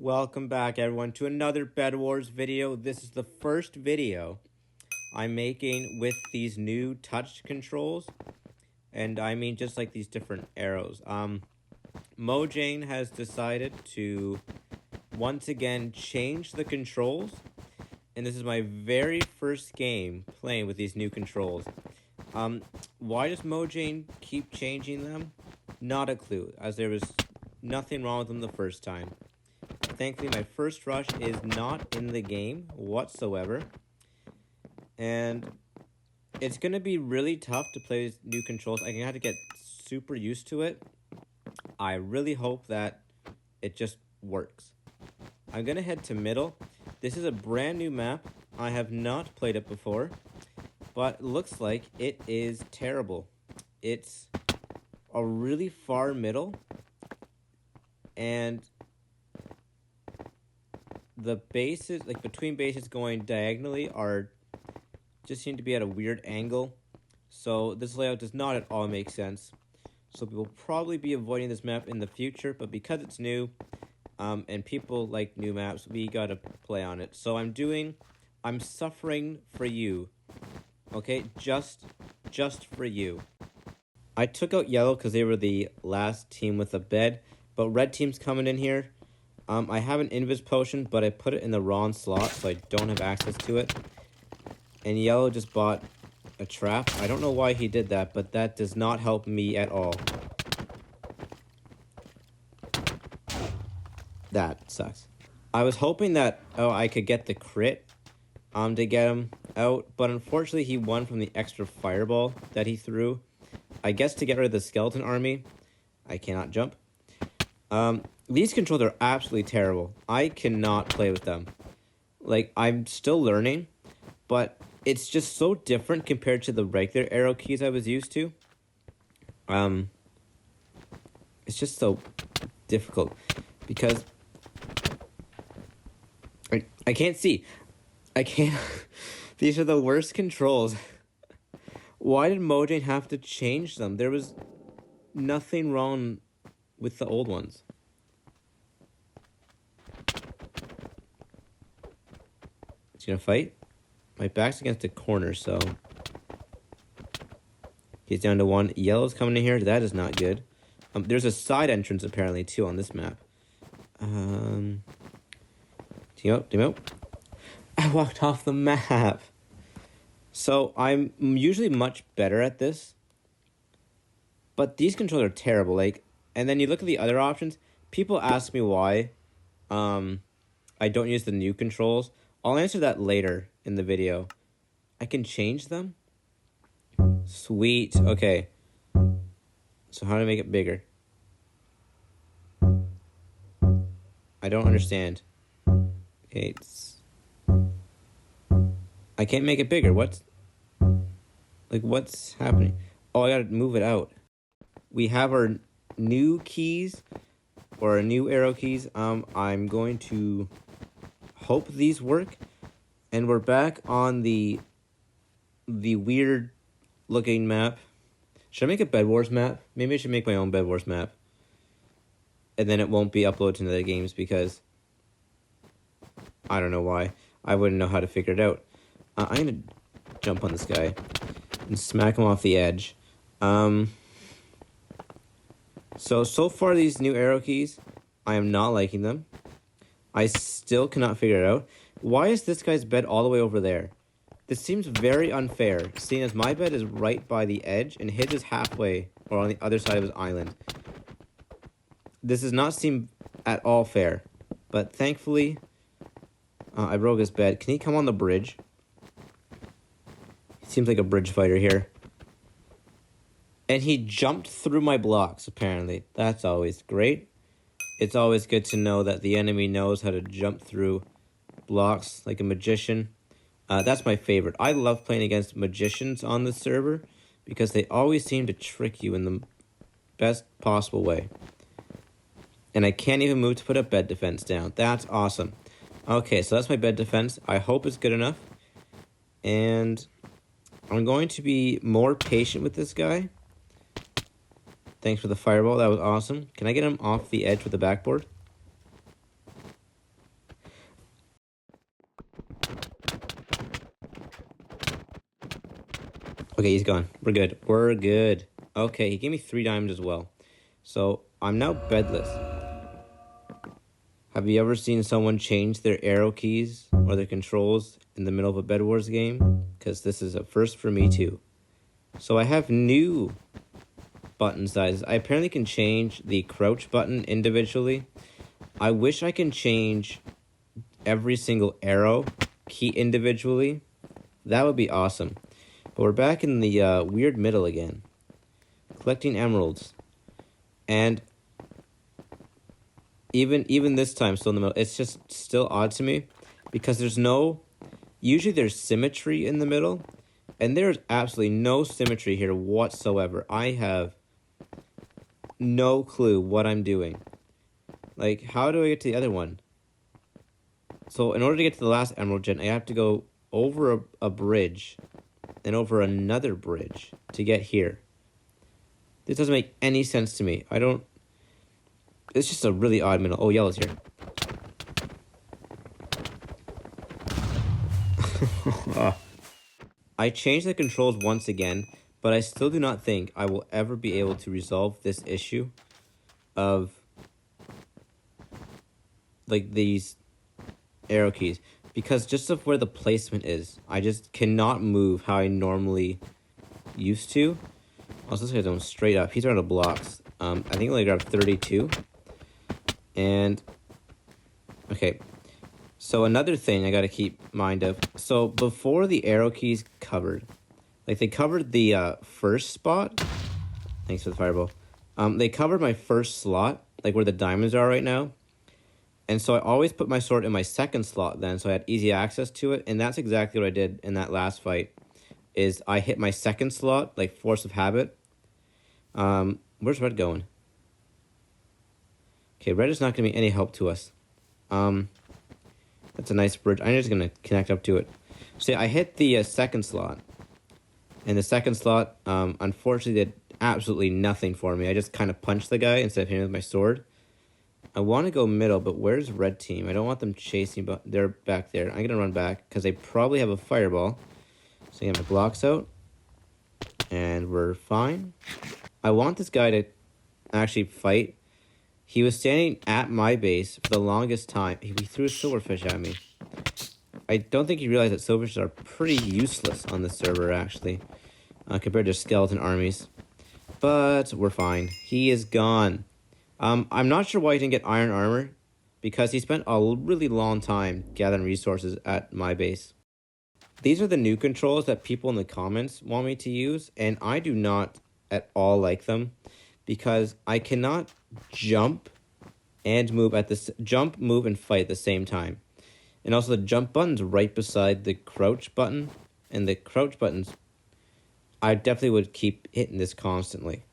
Welcome back everyone to another Bed Wars video. This is the first video I'm making with these new touch controls. And I mean just like these different arrows. Mojang has decided to once again change the controls. And this is my very first game playing with these new controls. Why does Mojang keep changing them? Not a clue, as there was nothing wrong with them the first time. Thankfully, my first rush is not in the game whatsoever. And it's going to be really tough to play with new controls. I'm going to have to get super used to it. I really hope that it just works. I'm going to head to middle. This is a brand new map. I have not played it before, but it looks like it is terrible. It's a really far middle, and the bases, like between bases going diagonally, just seem to be at a weird angle. So this layout does not at all make sense. So we will probably be avoiding this map in the future, but because it's new, and people like new maps, we gotta play on it. So I'm suffering for you. Okay, just for you. I took out yellow because they were the last team with a bed, but red team's coming in here. I have an invis potion, but I put it in the wrong slot, so I don't have access to it. And yellow just bought a trap. I don't know why he did that, but that does not help me at all. That sucks. I was hoping that I could get the crit to get him out, but unfortunately he won from the extra fireball that he threw. I guess to get rid of the skeleton army. I cannot jump. These controls are absolutely terrible. I cannot play with them. Like, I'm still learning, but it's just so different compared to the regular arrow keys I was used to. It's just so difficult because I can't see. I can't. These are the worst controls. Why did Mojang have to change them? There was nothing wrong with the old ones. He's gonna fight. My back's against the corner, so he's down to one. Yellow's coming in here. That is not good. There's a side entrance apparently too on this map. Team up. I walked off the map. So I'm usually much better at this, but these controls are terrible. Like, and then you look at the other options. People ask me why I don't use the new controls. I'll answer that later in the video. I can change them? Sweet. Okay. So how do I make it bigger? I don't understand. Okay. I can't make it bigger. What's happening? Oh, I gotta move it out. We have our new keys, or our new arrow keys. I'm going to hope these work, and we're back on the weird looking map. Should I make a Bed Wars map? Maybe I should make my own Bed Wars map, and then it won't be uploaded to the games because I don't know why. I wouldn't know how to figure it out. I'm gonna jump on this guy and smack him off the edge. So far these new arrow keys, I am not liking them. I still cannot figure it out. Why is this guy's bed all the way over there? This seems very unfair, seeing as my bed is right by the edge and his is halfway, or on the other side of his island. This does not seem at all fair, but thankfully, I broke his bed. Can he come on the bridge? He seems like a bridge fighter here. And he jumped through my blocks, apparently. That's always great. It's always good to know that the enemy knows how to jump through blocks like a magician. That's my favorite. I love playing against magicians on the server because they always seem to trick you in the best possible way. And I can't even move to put a bed defense down. That's awesome. Okay, so that's my bed defense. I hope it's good enough. And I'm going to be more patient with this guy. Thanks for the fireball. That was awesome. Can I get him off the edge with the backboard? Okay, he's gone. We're good. We're good. Okay, he gave me 3 diamonds as well. So, I'm now bedless. Have you ever seen someone change their arrow keys or their controls in the middle of a Bed Wars game? Because this is a first for me too. So I have new button sizes. I apparently can change the crouch button individually. I wish I can change every single arrow key individually. That would be awesome. But we're back in the weird middle again. Collecting emeralds. And even this time still in the middle, it's just still odd to me because usually there's symmetry in the middle, and there's absolutely no symmetry here whatsoever. I have no clue what I'm doing. Like, how do I get to the other one? So in order to get to the last emerald gen, I have to go over a bridge and over another bridge to get here. This doesn't make any sense to me. It's just a really odd middle. Oh, yellow's here. I changed the controls once again, but I still do not think I will ever be able to resolve this issue of like these arrow keys, because just of where the placement is, I just cannot move how I normally used to. Also, this guy's going straight up. He's out of blocks. I think he only grabbed 32. And okay, so another thing I got to keep mind of. So before the arrow keys covered, like they covered the first spot. Thanks for the fireball. They covered my first slot, like where the diamonds are right now. And so I always put my sword in my second slot then, so I had easy access to it. And that's exactly what I did in that last fight, is I hit my second slot, like force of habit. Where's red going? Okay, red is not going to be any help to us. That's a nice bridge. I'm just going to connect up to it. See, I hit the second slot. And the second slot, unfortunately, did absolutely nothing for me. I just kind of punched the guy instead of hitting with my sword. I want to go middle, but where's red team? I don't want them chasing, but they're back there. I'm going to run back because they probably have a fireball. So I get my blocks out. And we're fine. I want this guy to actually fight. He was standing at my base for the longest time. He threw a silverfish at me. I don't think he realized that silverfishes are pretty useless on the server, actually, compared to skeleton armies. But we're fine. He is gone. I'm not sure why he didn't get iron armor, because he spent a really long time gathering resources at my base. These are the new controls that people in the comments want me to use, and I do not at all like them, because I cannot jump and move move, and fight at the same time. And also the jump button's right beside the crouch button, and the crouch buttons, I definitely would keep hitting this constantly.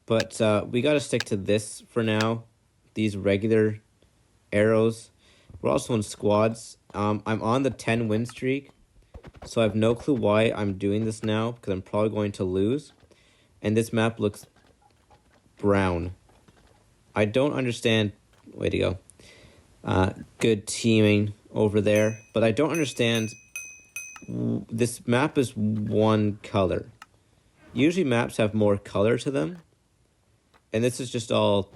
But we got to stick to this for now, these regular arrows. We're also in squads. I'm on the 10 win streak, so I have no clue why I'm doing this now, because I'm probably going to lose. And this map looks brown. I don't understand. Way to go. Good teaming over there. But I don't understand. This map is one color. Usually maps have more color to them. And this is just all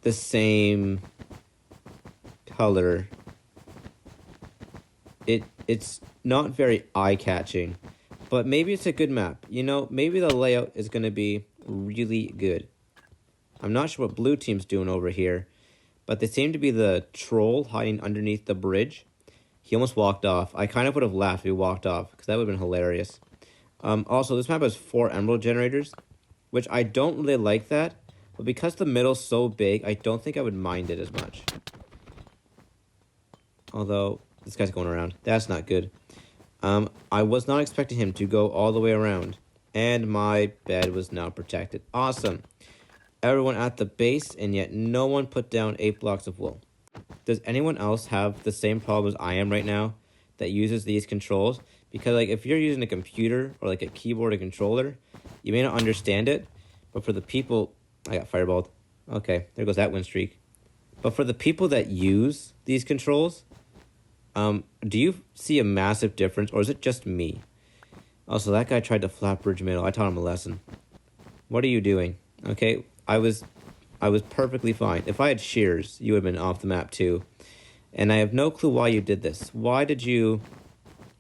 the same color. It's not very eye-catching. But maybe it's a good map. You know, maybe the layout is going to be really good. I'm not sure what blue team's doing over here, but they seem to be the troll hiding underneath the bridge. He almost walked off. I kind of would have laughed if he walked off, because that would have been hilarious. Also, this map has 4 emerald generators, which I don't really like that, but because the middle's so big, I don't think I would mind it as much. Although, this guy's going around. That's not good. I was not expecting him to go all the way around. And my bed was now protected. Awesome. Everyone at the base, and yet no one put down 8 blocks of wool. Does anyone else have the same problem as I am right now that uses these controls? Because like if you're using a computer or like a keyboard or controller, you may not understand it. But for the people... I got fireballed. Okay, there goes that win streak. But for the people that use these controls... do you see a massive difference, or is it just me? Also, that guy tried to flat bridge middle. I taught him a lesson. What are you doing? Okay, I was perfectly fine. If I had shears, you would have been off the map too. And I have no clue why you did this. Why did you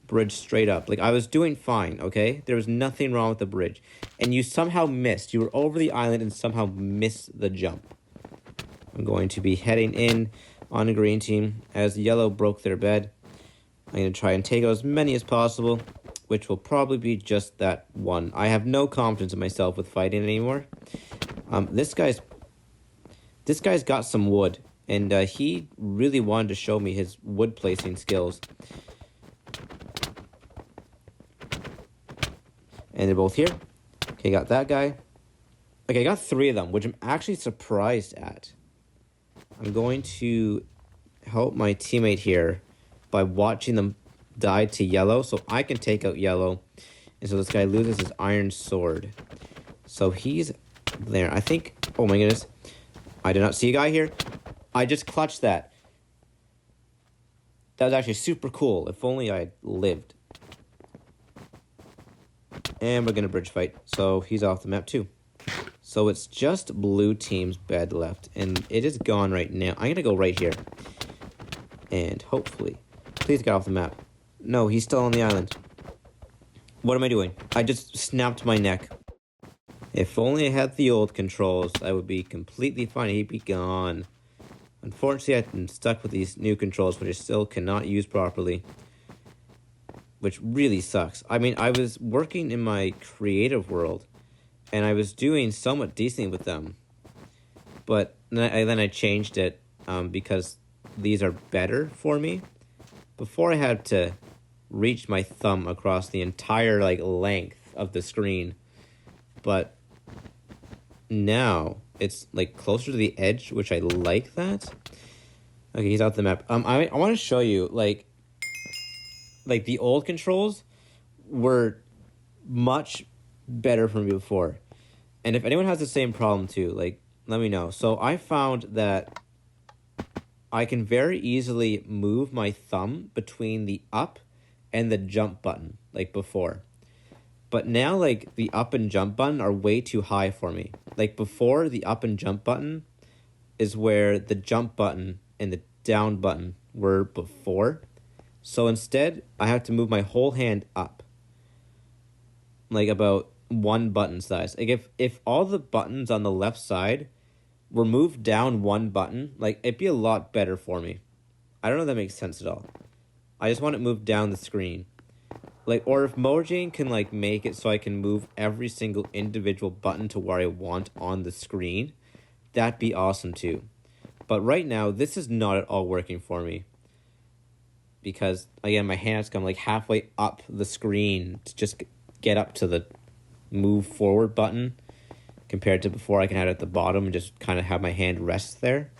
bridge straight up? Like, I was doing fine, okay? There was nothing wrong with the bridge. And you somehow missed. You were over the island and somehow missed the jump. I'm going to be heading in on the green team as yellow broke their bed. I'm going to try and take out as many as possible, which will probably be just that one. I have no confidence in myself with fighting anymore. This guy's got some wood, and he really wanted to show me his wood placing skills. And they're both here. Okay, got that guy. Okay, I got 3 of them, which I'm actually surprised at. I'm going to help my teammate here by watching them die to yellow, so I can take out yellow. And so this guy loses his iron sword. So he's there. I think, oh my goodness. I did not see a guy here. I just clutched that. That was actually super cool. If only I had lived. And we're going to bridge fight. So he's off the map too. So it's just blue team's bed left. And it is gone right now. I'm going to go right here. And hopefully. Please get off the map. No, he's still on the island. What am I doing? I just snapped my neck. If only I had the old controls, I would be completely fine. He'd be gone. Unfortunately, I've been stuck with these new controls, which I still cannot use properly. Which really sucks. I mean, I was working in my creative world, and I was doing somewhat decent with them. But then I changed it because these are better for me. Before I had to reach my thumb across the entire length of the screen, but now it's closer to the edge, which I like that. Okay, he's out the map. I want to show you like the old controls were much better for me before, and if anyone has the same problem too, let me know. So I found that I can very easily move my thumb between the up and the jump button like before. But now the up and jump button are way too high for me. Before, the up and jump button is where the jump button and the down button were before. So instead, I have to move my whole hand up. About 1 button size. If all the buttons on the left side were moved down 1 button, it'd be a lot better for me. I don't know if that makes sense at all. I just want it moved down the screen. Or if Mojang can make it so I can move every single individual button to where I want on the screen, that'd be awesome too. But right now, this is not at all working for me. Because, again, my hands come halfway up the screen to just get up to the move forward button. Compared to before, I can have it at the bottom and just kind of have my hand rest there.